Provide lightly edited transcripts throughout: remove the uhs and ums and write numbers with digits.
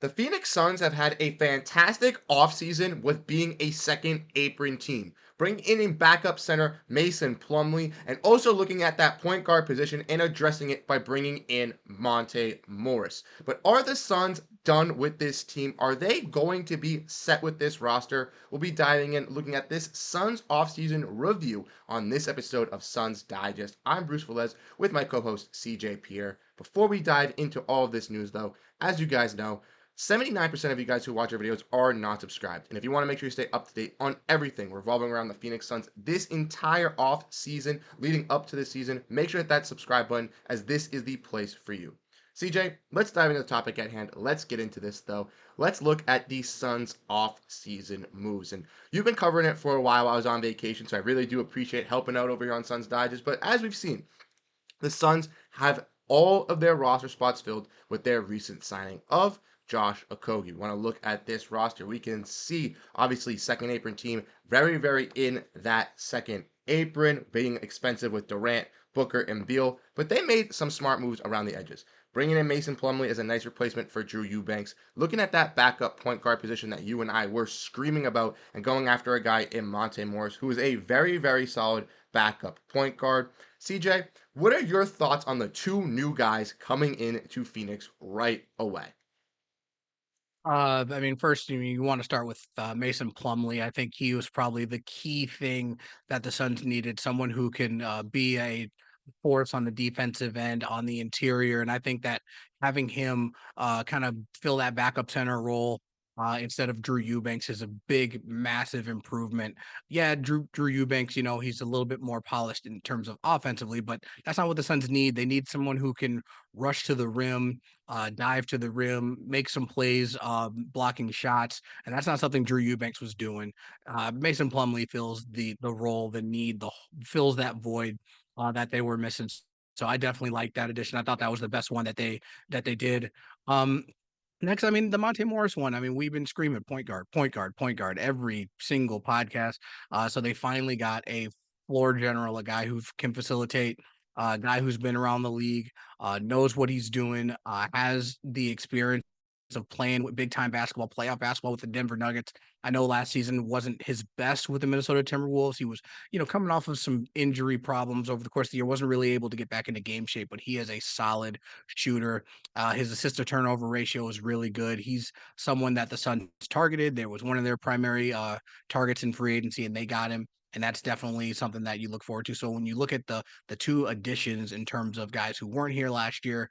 The Phoenix Suns have had a fantastic offseason with being a second apron team, bringing in a backup center Mason Plumlee, and also looking at that point guard position and addressing it by bringing in Monte Morris. But are the Suns done with this team? Are they going to be set with this roster? We'll be diving in, looking at this Suns offseason review on this episode of Suns Digest. I'm Bruce Velez with my co-host CJ Pierre. Before we dive into all of this news, though, as you guys know, 79% of you guys who watch our videos are not subscribed. And if you want to make sure you stay up to date on everything revolving around the Phoenix Suns this entire off season leading up to this season, make sure to hit that subscribe button as this is the place for you. CJ, let's dive into the topic at hand. Let's get into this though. Let's look at the Suns off-season moves. And you've been covering it for a while. I was on vacation, so I really do appreciate helping out over here on Suns Digest. But as we've seen, the Suns have all of their roster spots filled with their recent signing of Josh Okogie. We want to look at this roster. We can see, obviously, second apron team very in that second apron, being expensive with Durant, Booker, and Beal. But they made some smart moves around the edges. Bringing in Mason Plumlee as a nice replacement for Drew Eubanks. Looking at that backup point guard position that you and I were screaming about and going after a guy in Monte Morris, who is a very solid backup point guard. CJ, what are your thoughts on the two new guys coming in to Phoenix right away? First, you want to start with Mason Plumlee. I think he was probably the key thing that the Suns needed, someone who can be a force on the defensive end, on the interior. And I think that having him kind of fill that backup center role instead of Drew Eubanks is a big, massive improvement. Yeah, Drew Eubanks, he's a little bit more polished in terms of offensively, but that's not what the Suns need. They need someone who can rush to the rim, dive to the rim, make some plays, blocking shots, and that's not something Drew Eubanks was doing. Mason Plumlee fills the role, the need, fills that void that they were missing. So I definitely like that addition. I thought that was the best one that they did. Um, Next, the Monte Morris one. We've been screaming point guard, point guard, point guard every single podcast. So they finally got a floor general, a guy who can facilitate, a guy who's been around the league, knows what he's doing, has the experience of playing with big time basketball, playoff basketball with the Denver Nuggets. I know last season wasn't his best with the Minnesota Timberwolves. He was, coming off of some injury problems over the course of the year, wasn't really able to get back into game shape, but he is a solid shooter. His assist to turnover ratio is really good. He's someone that the Suns targeted. There was one of their primary targets in free agency, and they got him. And that's definitely something that you look forward to. So when you look at the two additions in terms of guys who weren't here last year,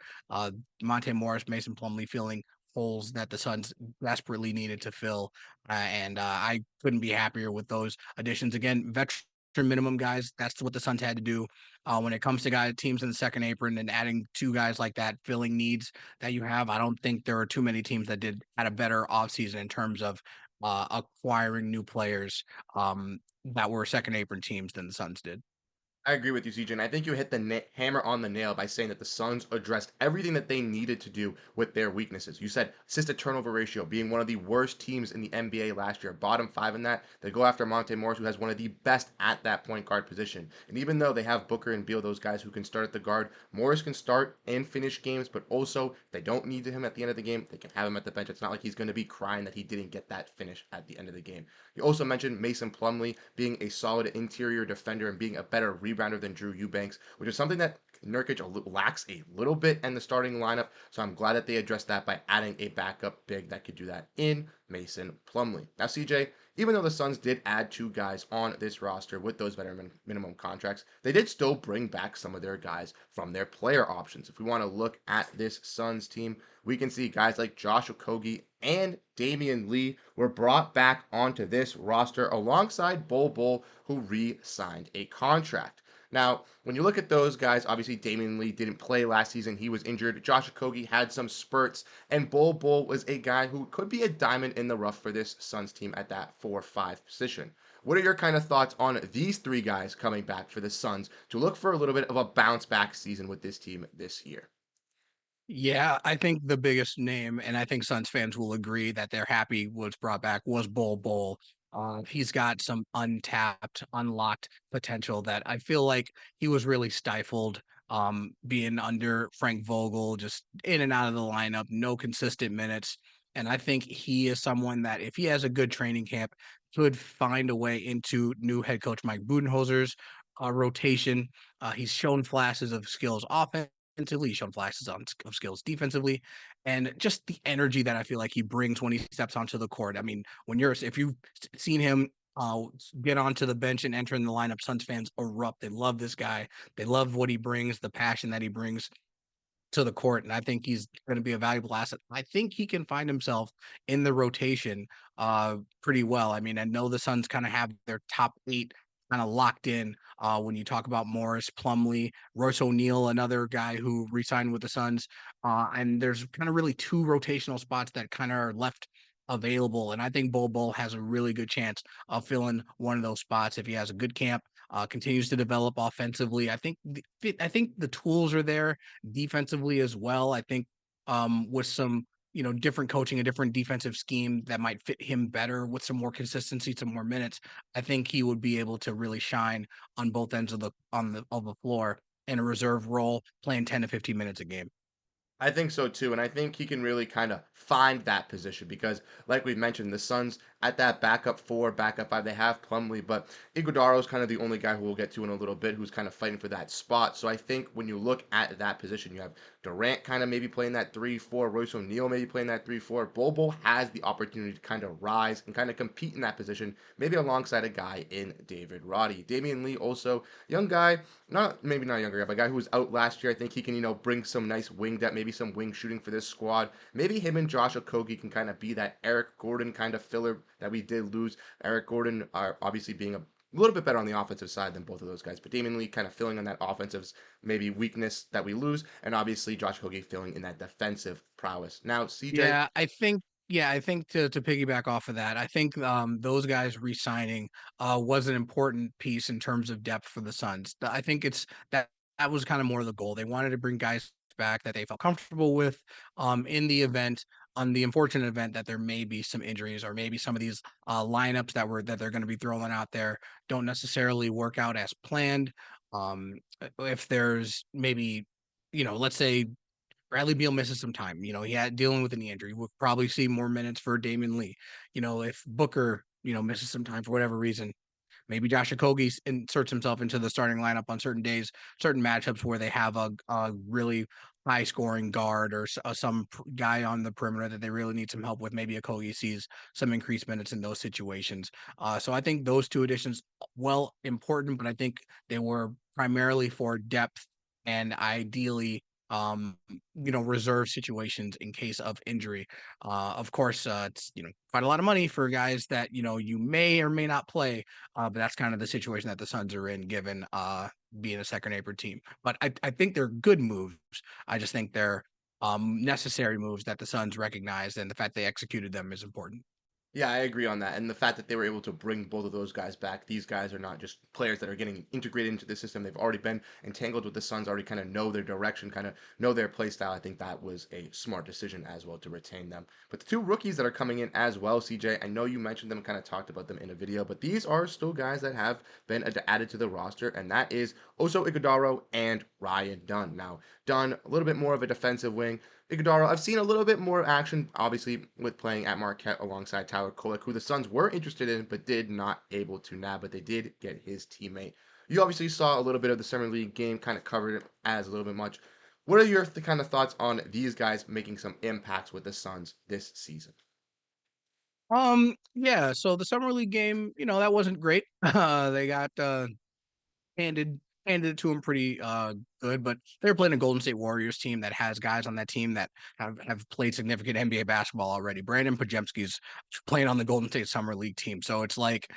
Monte Morris, Mason Plumlee filling holes that the Suns desperately needed to fill, and I couldn't be happier with those additions. Again, veteran minimum guys. That's what the Suns had to do when it comes to guys teams in the second apron and adding two guys like that, filling needs that you have. I don't think there are too many teams that had a better offseason in terms of acquiring new players that were second apron teams than the Suns did. I agree with you, CJ, and I think you hit the hammer on the nail by saying that the Suns addressed everything that they needed to do with their weaknesses. You said assist to turnover ratio being one of the worst teams in the NBA last year, bottom five in that. They go after Monte Morris, who has one of the best at that point guard position. And even though they have Booker and Beal, those guys who can start at the guard, Morris can start and finish games, but also they don't need him at the end of the game. They can have him at the bench. It's not like he's going to be crying that he didn't get that finish at the end of the game. You also mentioned Mason Plumlee being a solid interior defender and being a better rebounder than Drew Eubanks, which is something that Nurkic lacks a little bit in the starting lineup. So I'm glad that they addressed that by adding a backup big that could do that in Mason Plumlee. Now, CJ, even though the Suns did add two guys on this roster with those veteran minimum contracts, they did still bring back some of their guys from their player options. If we want to look at this Suns team, we can see guys like Josh Okogie and Damian Lee were brought back onto this roster alongside Bol, who re-signed a contract. Now, when you look at those guys, obviously Damian Lee didn't play last season. He was injured. Josh Okogie had some spurts, and Bol was a guy who could be a diamond in the rough for this Suns team at that 4-5 position. What are your kind of thoughts on these three guys coming back for the Suns to look for a little bit of a bounce back season with this team this year? Yeah, I think the biggest name, and I think Suns fans will agree that they're happy was brought back was Bol. He's got some untapped, unlocked potential that I feel like he was really stifled being under Frank Vogel, just in and out of the lineup, no consistent minutes. And I think he is someone that if he has a good training camp, could find a way into new head coach Mike Budenholzer's rotation. He's shown flashes of skills offensively, he's shown flashes of skills defensively, and just the energy that I feel like he brings when he steps onto the court. I mean, if you've seen him get onto the bench and enter in the lineup, Suns fans erupt. They love this guy. They love what he brings, the passion that he brings to the court, and I think he's gonna be a valuable asset. I think he can find himself in the rotation, pretty well. I mean, I know the Suns kinda have their top 8 kinda locked in, when you talk about Morris, Plumlee, Royce O'Neal, another guy who re-signed with the Suns, and there's kinda really 2 rotational spots that kinda are left available, and I think Bol Bol has a really good chance of filling one of those spots if he has a good camp, continues to develop offensively. I think the tools are there defensively as well. I think with some different coaching, a different defensive scheme that might fit him better with some more consistency, some more minutes. I think he would be able to really shine on both ends of the floor in a reserve role, playing 10 to 15 minutes a game. I think so too, and I think he can really kind of find that position because, like we've mentioned, the Suns at that backup four, backup five, they have Plumlee, but Iguodala is kind of the only guy who we'll get to in a little bit who's kind of fighting for that spot. So I think when you look at that position, you have Durant kind of maybe playing that 3-4, Royce O'Neal maybe playing that 3-4. Bobo has the opportunity to kind of rise and kind of compete in that position, maybe alongside a guy in David Roddy. Damian Lee also, young guy, not maybe not a younger guy, but a guy who was out last year. I think he can, bring some nice wing depth, maybe some wing shooting for this squad. Maybe him and Josh Okogie can kind of be that Eric Gordon kind of filler that we did lose. Eric Gordon are obviously being a little bit better on the offensive side than both of those guys, but Damian Lee kind of filling on that offensive maybe weakness that we lose, and obviously Josh Okogie filling in that defensive prowess. Now, CJ, I think to piggyback off of that, I think those guys re-signing was an important piece in terms of depth for the Suns. I think it's that was kind of more the goal. They wanted to bring guys back that they felt comfortable with in the event on the unfortunate event that there may be some injuries or maybe some of these lineups that they're going to be throwing out there don't necessarily work out as planned. If there's maybe let's say Bradley Beal misses some time. He had dealing with a knee injury. We'll probably see more minutes for Damian Lee. If Booker, misses some time for whatever reason, maybe Josh Okogie inserts himself into the starting lineup on certain days, certain matchups where they have a really high scoring guard or guy on the perimeter that they really need some help with. Maybe Okogie sees some increased minutes in those situations. So I think those two additions, well, important, but I think they were primarily for depth and ideally reserve situations in case of injury. Of course, it's quite a lot of money for guys that you may or may not play, but that's kind of the situation that the Suns are in, given being a second apron team. But I think they're good moves. I just think they're necessary moves that the Suns recognized, and the fact they executed them is important. yeah, I agree on that. And the fact that they were able to bring both of those guys back, these guys are not just players that are getting integrated into the system. They've already been entangled with the Suns, already kind of know their direction, kind of know their play style. I think that was a smart decision as well to retain them. But the two rookies that are coming in as well, CJ, I know you mentioned them, kind of talked about them in a video, but these are still guys that have been added to the roster, and that is Oso Ighodaro and Ryan Dunn. Now, Dunn, a little bit more of a defensive wing. Iguodala, I've seen a little bit more action, obviously, with playing at Marquette alongside Tyler Kolek, who the Suns were interested in, but did not able to nab, but they did get his teammate. You obviously saw a little bit of the Summer League game, kind of covered it as a little bit much. What are your kind of thoughts on these guys making some impacts with the Suns this season? Yeah, so the summer league game, that wasn't great. They got handed handed it to them pretty good, but they're playing a Golden State Warriors team that has guys on that team that have played significant NBA basketball already. Brandon Pajemski's playing on the Golden State Summer League team. So it's like,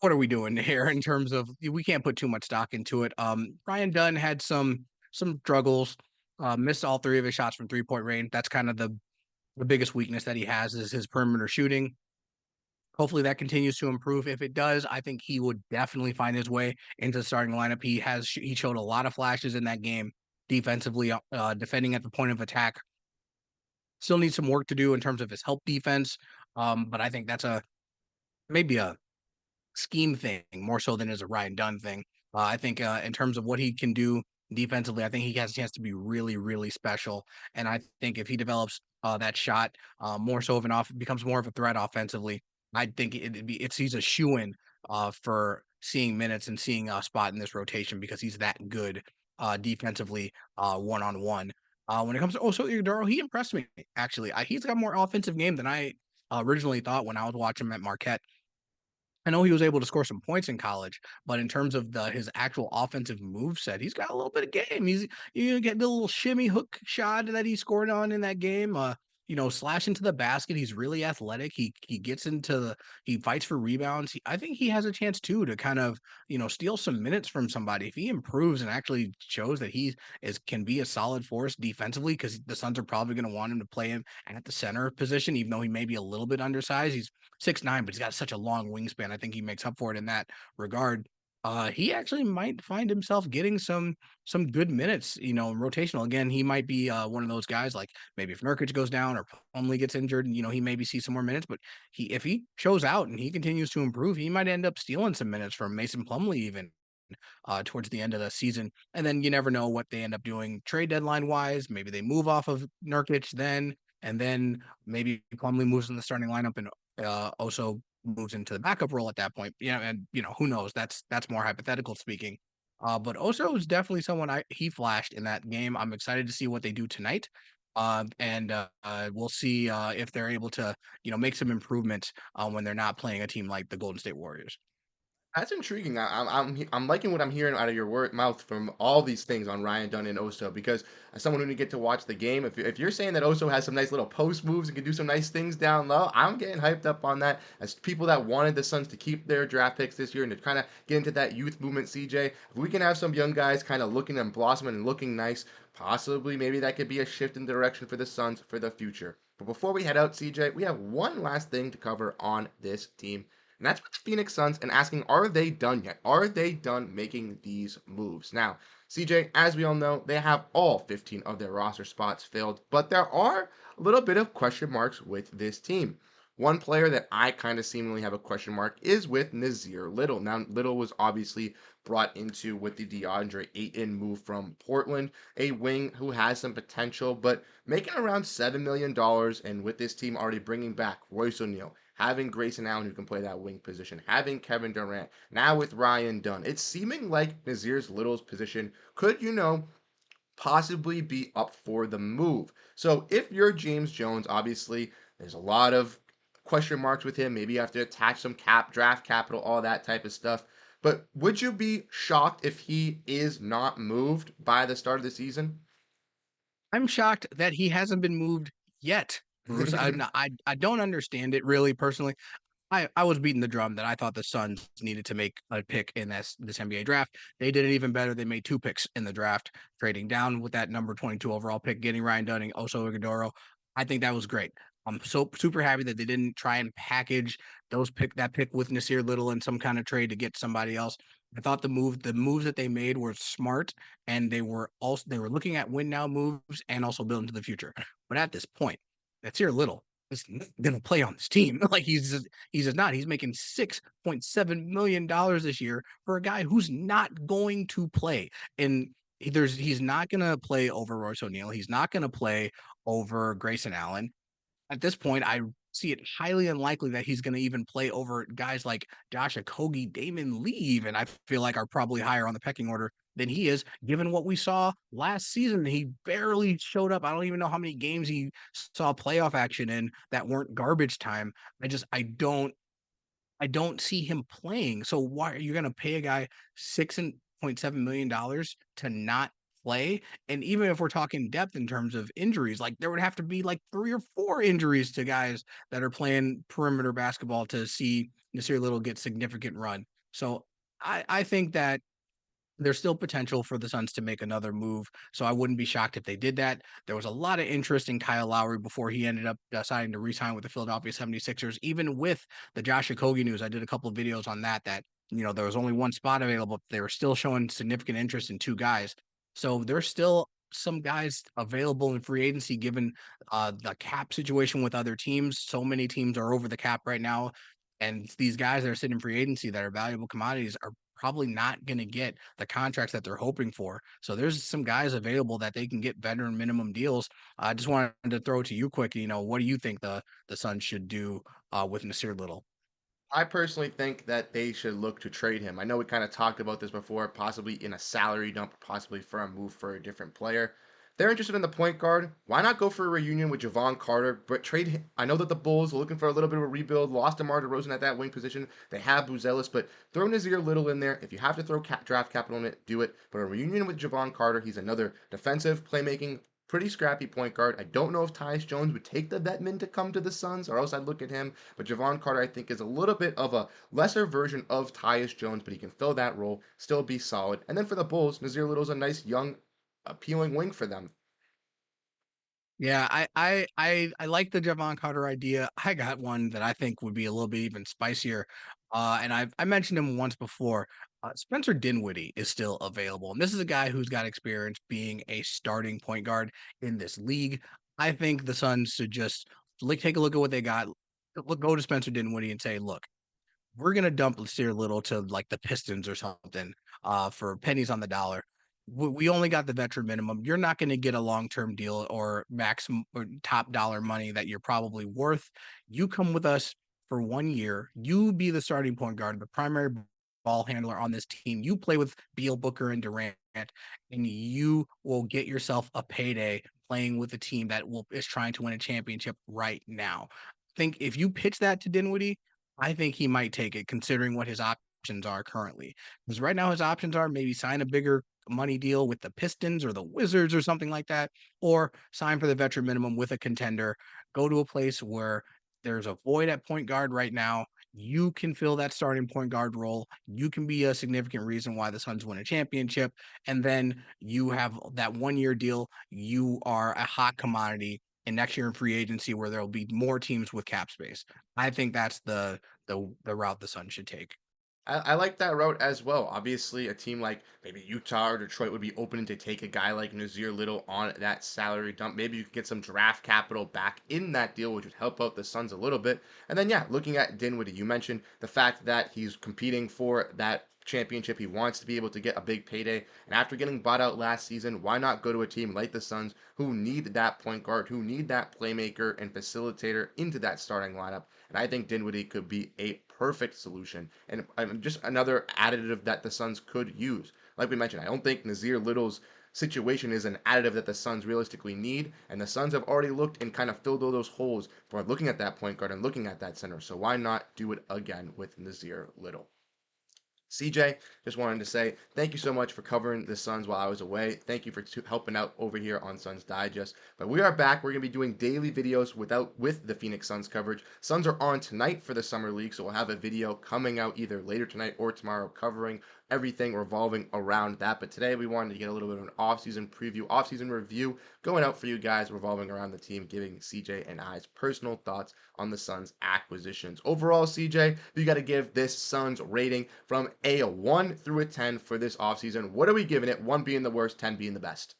what are we doing here in terms of we can't put too much stock into it. Ryan Dunn had some struggles, missed all three of his shots from 3-point range. That's kind of the biggest weakness that he has is his perimeter shooting. Hopefully that continues to improve. If it does, I think he would definitely find his way into the starting lineup. He showed a lot of flashes in that game defensively, defending at the point of attack. Still needs some work to do in terms of his help defense, but I think that's a maybe a scheme thing more so than as a Ryan Dunn thing. I think in terms of what he can do defensively. I think he has a chance to be really, really special. And I think if he develops that shot more so of an off, becomes more of a threat offensively, I think he's a shoe in for seeing minutes and seeing a spot in this rotation because he's that good defensively one on one. When it comes to also Iguodala, he impressed me actually. He's got more offensive game than I originally thought when I was watching him at Marquette. I know he was able to score some points in college, but in terms of his actual offensive move set, he's got a little bit of game. You get the little shimmy hook shot that he scored on in that game. Slash into the basket. He's really athletic. He gets into he fights for rebounds. I think he has a chance too to kind of steal some minutes from somebody if he improves and actually shows that he is can be a solid force defensively because the Suns are probably going to want him to play him at the center position, even though he may be a little bit undersized. He's 6'9", but he's got such a long wingspan. I think he makes up for it in that regard. He actually might find himself getting some good minutes, rotational. Again, he might be one of those guys like maybe if Nurkic goes down or Plumlee gets injured, he maybe see some more minutes. But if he shows out and he continues to improve, he might end up stealing some minutes from Mason Plumlee even towards the end of the season. And then you never know what they end up doing trade deadline wise. Maybe they move off of Nurkic then, and then maybe Plumlee moves in the starting lineup and also moves into the backup role at that point. And who knows? That's more hypothetical speaking. But Oso is definitely someone he flashed in that game. I'm excited to see what they do tonight. And we'll see if they're able to, make some improvements when they're not playing a team like the Golden State Warriors. That's intriguing. I'm liking what I'm hearing out of your mouth from all these things on Ryan Dunn and Oso because as someone who didn't get to watch the game, if you're saying that Oso has some nice little post moves and can do some nice things down low, I'm getting hyped up on that. As people that wanted the Suns to keep their draft picks this year and to kind of get into that youth movement, CJ, if we can have some young guys kind of looking and blossoming and looking nice, possibly maybe that could be a shift in direction for the Suns for the future. But before we head out, CJ, we have one last thing to cover on this team. And that's with the Phoenix Suns and asking, are they done yet? Are they done making these moves? Now, CJ, as we all know, they have all 15 of their roster spots filled, but there are a little bit of question marks with this team. One player that I kind of seemingly have a question mark is with Nazir Little. Now, Little was obviously brought into with the DeAndre Ayton move from Portland, a wing who has some potential, but making around $7 million, and with this team already bringing back Royce O'Neal, having Grayson Allen who can play that wing position, having Kevin Durant, now with Ryan Dunn. It's seeming like Nazir's Little's position could, possibly be up for the move. So if you're James Jones, obviously there's a lot of question marks with him. Maybe you have to attach some draft capital, all that type of stuff. But would you be shocked if he is not moved by the start of the season? I'm shocked that he hasn't been moved yet, Bruce. I don't understand it really personally. I was beating the drum that I thought the Suns needed to make a pick in this NBA draft. They did it even better. They made 2 picks in the draft, trading down with that number 22 overall pick, getting Ryan Dunning, also Iguodala. I think that was great. I'm so super happy that they didn't try and package that pick with Nasir Little in some kind of trade to get somebody else. I thought the moves that they made were smart, and they were looking at win now moves and also building to the future. But at this point, Nasir Little is not going to play on this team. Like he's just not. He's making $6.7 million this year for a guy who's not going to play. And he's not going to play over Royce O'Neal. He's not going to play over Grayson Allen. At this point, I see it highly unlikely that he's going to even play over guys like Josh Okogie, Damon Lee, and I feel like are probably higher on the pecking order than he is, given what we saw last season. He barely showed up. I don't even know how many games he saw playoff action in that weren't garbage time. I don't see him playing. So why are you going to pay a guy $6.7 million to not play? And even if we're talking depth in terms of injuries, like there would have to be like 3 or 4 injuries to guys that are playing perimeter basketball to see Nasir Little get significant run. So I think that there's still potential for the Suns to make another move, so I wouldn't be shocked if they did that. There was a lot of interest in Kyle Lowry before he ended up deciding to re-sign with the Philadelphia 76ers. Even with the Josh Okogie news, I did a couple of videos on that there was only one spot available. They were still showing significant interest in 2 guys. So there's still some guys available in free agency given the cap situation with other teams. So many teams are over the cap right now, and these guys that are sitting in free agency that are valuable commodities are probably not going to get the contracts that they're hoping for. So there's some guys available that they can get veteran minimum deals. I just wanted to throw it to you quick. What do you think the Suns should do with Nasir Little? I personally think that they should look to trade him. I know we kind of talked about this before, possibly in a salary dump, possibly for a move for a different player. They're interested in the point guard. Why not go for a reunion with Javon Carter, but trade him? I know that the Bulls are looking for a little bit of a rebuild, lost DeMar DeRozan at that wing position. They have Buzelis, but throw Nazir Little in there. If you have to throw draft capital in it, do it. But a reunion with Javon Carter, he's another defensive, playmaking, pretty scrappy point guard. I don't know if Tyus Jones would take the Vetman to come to the Suns, or else I'd look at him. But Javon Carter, I think, is a little bit of a lesser version of Tyus Jones, but he can fill that role, still be solid. And then for the Bulls, Nazir Little's a nice, young, appealing wing for them. Yeah, I like the Javon Carter idea. I got one that I think would be a little bit even spicier, and I mentioned him once before. Spencer Dinwiddie is still available, and this is a guy who's got experience being a starting point guard in this league. I think the Suns should just take a look at what they got. Go to Spencer Dinwiddie and say, "Look, we're gonna dump Nasir Little to like the Pistons or something for pennies on the dollar. We only got the veteran minimum. You're not going to get a long term deal or maximum or top dollar money that you're probably worth. You come with us for 1 year. You be the starting point guard, the primary ball handler on this team. You play with Beal, Booker, and Durant, and you will get yourself a payday playing with a team that is trying to win a championship right now. I think if you pitch that to Dinwiddie, I think he might take it considering what his options are currently. Because right now his options are maybe sign a bigger money deal with the Pistons or the Wizards or something like that, or sign for the veteran minimum with a contender. Go to a place where there's a void at point guard right now. You can fill that starting point guard role. You can be a significant reason why the Suns win a championship. And then you have that 1 year deal. You are a hot commodity. And next year in free agency, where there will be more teams with cap space. I think that's the route the Suns should take. I like that route as well. Obviously, a team like maybe Utah or Detroit would be open to take a guy like Nazir Little on that salary dump. Maybe you could get some draft capital back in that deal, which would help out the Suns a little bit. And then, yeah, looking at Dinwiddie, you mentioned the fact that he's competing for that championship. He wants to be able to get a big payday. And after getting bought out last season, why not go to a team like the Suns who need that point guard, who need that playmaker and facilitator into that starting lineup? And I think Dinwiddie could be a perfect solution and just another additive that the Suns could use. Like we mentioned, I don't think Nazir Little's situation is an additive that the Suns realistically need, and the Suns have already looked and kind of filled all those holes for looking at that point guard and looking at that center. So why not do it again with Nazir Little? CJ, just wanted to say thank you so much for covering the Suns while I was away. Thank you for helping out over here on Suns Digest. But we are back. We're going to be doing daily videos with the Phoenix Suns coverage. Suns are on tonight for the Summer League, so we'll have a video coming out either later tonight or tomorrow covering everything revolving around that. But today we wanted to get a little bit of an off-season preview, off-season review going out for you guys revolving around the team, giving CJ and I's personal thoughts on the Suns acquisitions. Overall, CJ, you got to give this Suns rating from a 1 through a 10 for this offseason. What are we giving it? 1 being the worst, 10 being the best.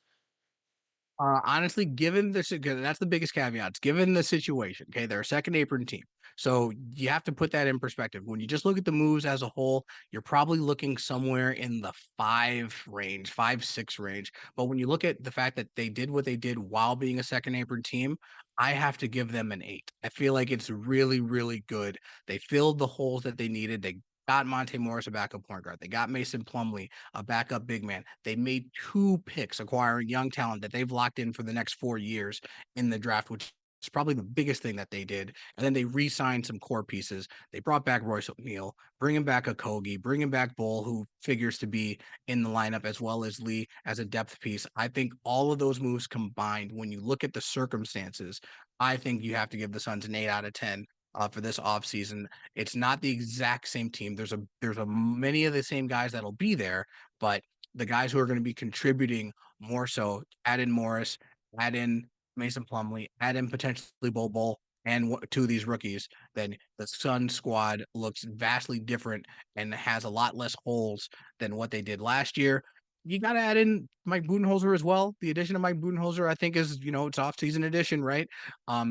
Honestly, given the that's the biggest caveats. Given the situation, okay, they're a second apron team, so you have to put that in perspective. When you just look at the moves as a whole, you're probably looking somewhere in the 5 range, 5-6 range. But when you look at the fact that they did what they did while being a second apron team, I have to give them an 8. I feel like it's really, really good. They filled the holes that they needed. They got Monte Morris a backup point guard. They got Mason Plumlee a backup big man. They made 2 picks acquiring young talent that they've locked in for the next 4 years in the draft, which is probably the biggest thing that they did. And then they re-signed some core pieces. They brought back Royce O'Neal, bringing back Okogie, bringing back Bull, who figures to be in the lineup, as well as Lee as a depth piece. I think all of those moves combined, when you look at the circumstances, I think you have to give the Suns an 8 out of 10 for this offseason. It's not the exact same team. There's a many of the same guys that'll be there, but the guys who are going to be contributing more so, add in Morris, add in Mason Plumlee, add in potentially Bol and 2 of these rookies, then the Sun squad looks vastly different and has a lot less holes than what they did last year. You gotta add in Mike Budenholzer as well. The addition of Mike Budenholzer, I think, is it's off-season addition, right?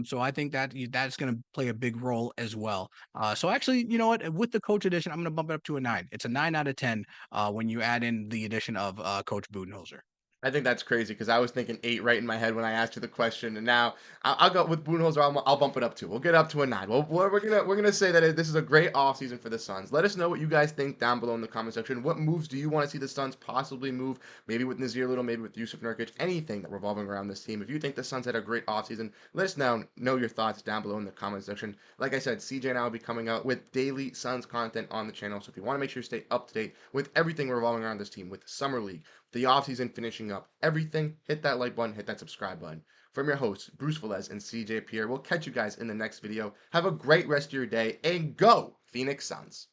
So I think that that's going to play a big role as well. So actually, you know what? With the coach addition, I'm going to bump it up to a 9. It's a 9 out of 10 when you add in the addition of Coach Budenholzer. I think that's crazy because I was thinking 8 right in my head when I asked you the question, and now I'll go with Budenholzer. I'll bump it up to. We'll get up to a 9. Well, we're gonna say that this is a great offseason for the Suns. Let us know what you guys think down below in the comment section. What moves do you want to see the Suns possibly move? Maybe with Nazir Little, maybe with Yusuf Nurkic, anything that revolving around this team. If you think the Suns had a great offseason, let us know your thoughts down below in the comment section. Like I said, CJ and I will be coming out with daily Suns content on the channel. So if you want to make sure you stay up to date with everything revolving around this team, with Summer League, the offseason finishing up, everything, hit that like button, hit that subscribe button. From your hosts, Bruce Velez and CJ Pierre, we'll catch you guys in the next video. Have a great rest of your day and go Phoenix Suns.